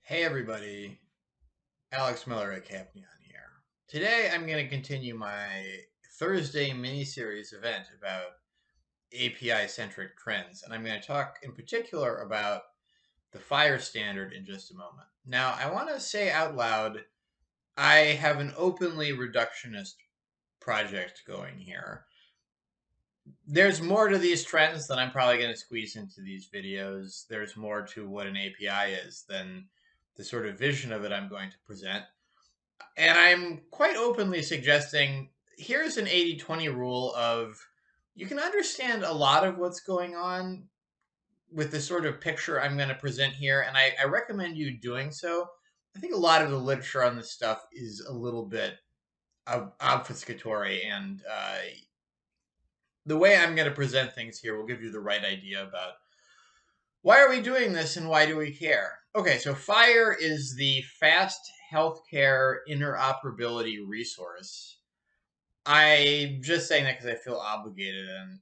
Hey everybody, Alex Miller at Capnion here. Today I'm going to continue my Thursday mini-series event about API-centric trends, and I'm going to talk in particular about the FHIR standard in just a moment. Now, I want to say out loud, I have an openly reductionist project going here. There's more to these trends than I'm probably going to squeeze into these videos. There's more to what an API is than the sort of vision of it I'm going to present. And I'm quite openly suggesting here's an 80-20 rule of you can understand a lot of what's going on with the sort of picture I'm going to present here, and I recommend you doing so. I think a lot of the literature on this stuff is a little bit obfuscatory, and the way I'm going to present things here will give you the right idea about why are we doing this and why do we care. Okay, so FHIR is the Fast Healthcare Interoperability Resource. I'm just saying that because I feel obligated, and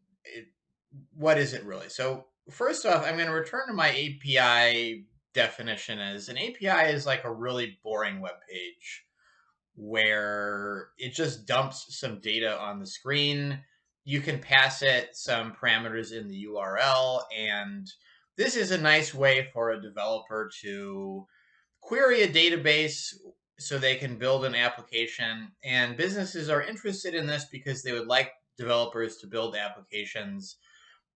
what is it really? So first off, I'm going to return to my API definition as an API is like a really boring web page where it just dumps some data on the screen. You can pass it some parameters in the URL, and this is a nice way for a developer to query a database so they can build an application. And businesses are interested in this because they would like developers to build applications.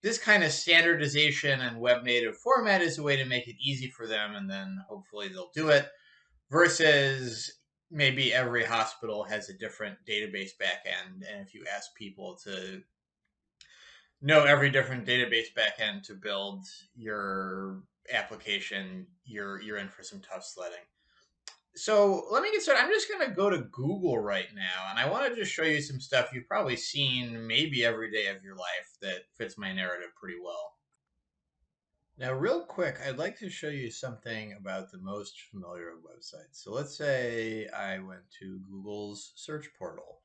This kind of standardization and web native format is a way to make it easy for them, and then hopefully they'll do it, versus maybe every hospital has a different database backend. And if you ask people to know every different database backend to build your application, you're in for some tough sledding. So let me get started. I'm just going to go to Google right now, and I want to just show you some stuff you've probably seen maybe every day of your life that fits my narrative pretty well. Now, real quick, I'd like to show you something about the most familiar of websites. So let's say I went to Google's search portal,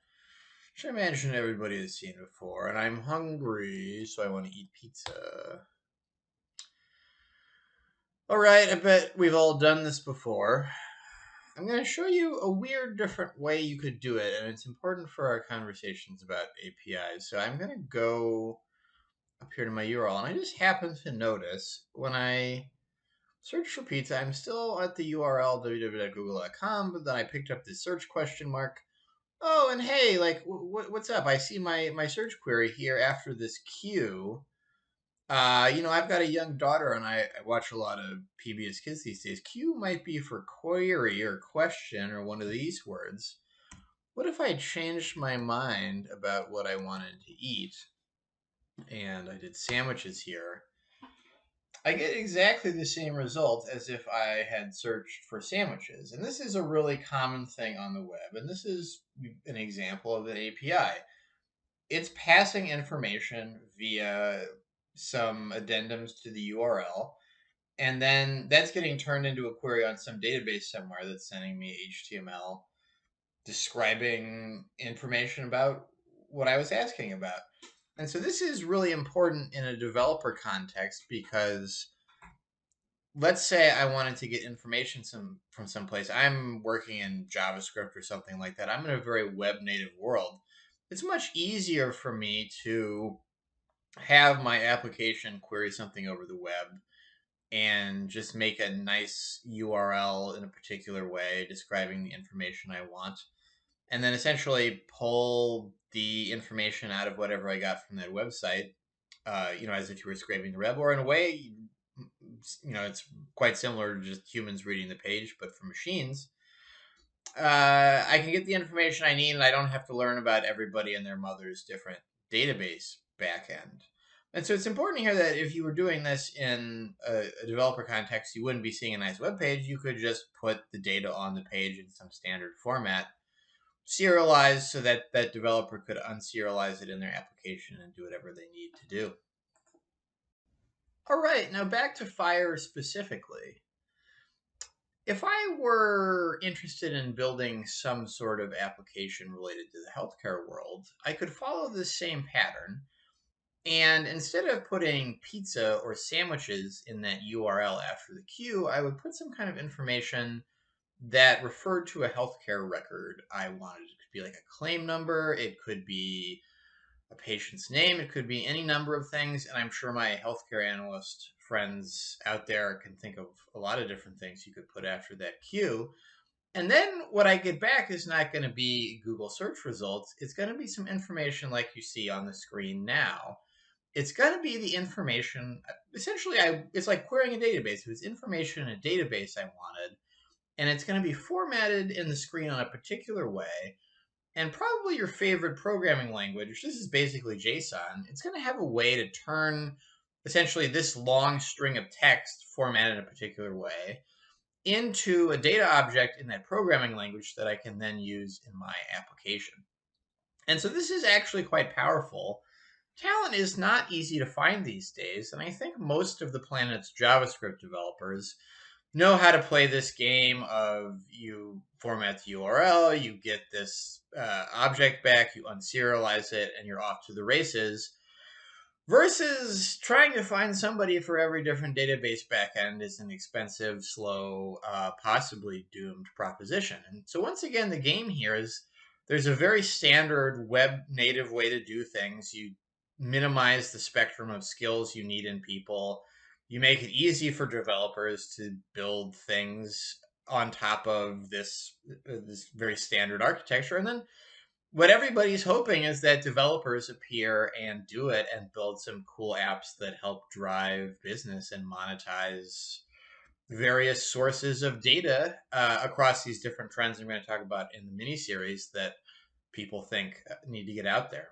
which I imagine everybody has seen before, and I'm hungry, so I want to eat pizza. All right, I bet we've all done this before. I'm going to show you a weird, different way you could do it, and it's important for our conversations about APIs. So I'm going to go up here to my URL, and I just happen to notice when I search for pizza, I'm still at the URL www.google.com, but then I picked up this search question mark. Oh, and hey, like, what's up? I see my search query here after this Q. I've got a young daughter and I watch a lot of PBS Kids these days. Q might be for query or question or one of these words. What if I changed my mind about what I wanted to eat and I did sandwiches here? I get exactly the same result as if I had searched for sandwiches. And this is a really common thing on the web. And this is an example of an API. It's passing information via some addendums to the URL. And then that's getting turned into a query on some database somewhere that's sending me HTML describing information about what I was asking about. And so this is really important in a developer context because let's say I wanted to get information from someplace. I'm working in JavaScript or something like that. I'm in a very web native world. It's much easier for me to have my application query something over the web and just make a nice URL in a particular way describing the information I want, and then essentially pull the information out of whatever I got from that website, as if you were scraping the web, or in a way, it's quite similar to just humans reading the page, but for machines. I can get the information I need, and I don't have to learn about everybody and their mother's different database backend. And so it's important here that if you were doing this in a developer context, you wouldn't be seeing a nice web page. You could just put the data on the page in some standard format, serialized so that that developer could unserialize it in their application and do whatever they need to do. All right, now back to FHIR specifically. If I were interested in building some sort of application related to the healthcare world, I could follow this same pattern. And instead of putting pizza or sandwiches in that URL after the queue, I would put some kind of information that referred to a healthcare record I wanted. It could be like a claim number, it could be a patient's name, it could be any number of things. And I'm sure my healthcare analyst friends out there can think of a lot of different things you could put after that queue. And then what I get back is not going to be Google search results. It's going to be some information like you see on the screen now. It's going to be the information. Essentially, it's like querying a database. It was information in a database I wanted, and it's going to be formatted in the screen on a particular way. And probably your favorite programming language, this is basically JSON, it's going to have a way to turn essentially this long string of text formatted in a particular way into a data object in that programming language that I can then use in my application. And so this is actually quite powerful. Talent is not easy to find these days, and I think most of the planet's JavaScript developers know how to play this game of you format the URL, you get this object back, you unserialize it, and you're off to the races. Versus trying to find somebody for every different database backend is an expensive, slow, possibly doomed proposition. And so once again, the game here is there's a very standard web native way to do things. You minimize the spectrum of skills you need in people. You make it easy for developers to build things on top of this very standard architecture. And then what everybody's hoping is that developers appear and do it and build some cool apps that help drive business and monetize various sources of data across these different trends I'm going to talk about in the mini series that people think need to get out there.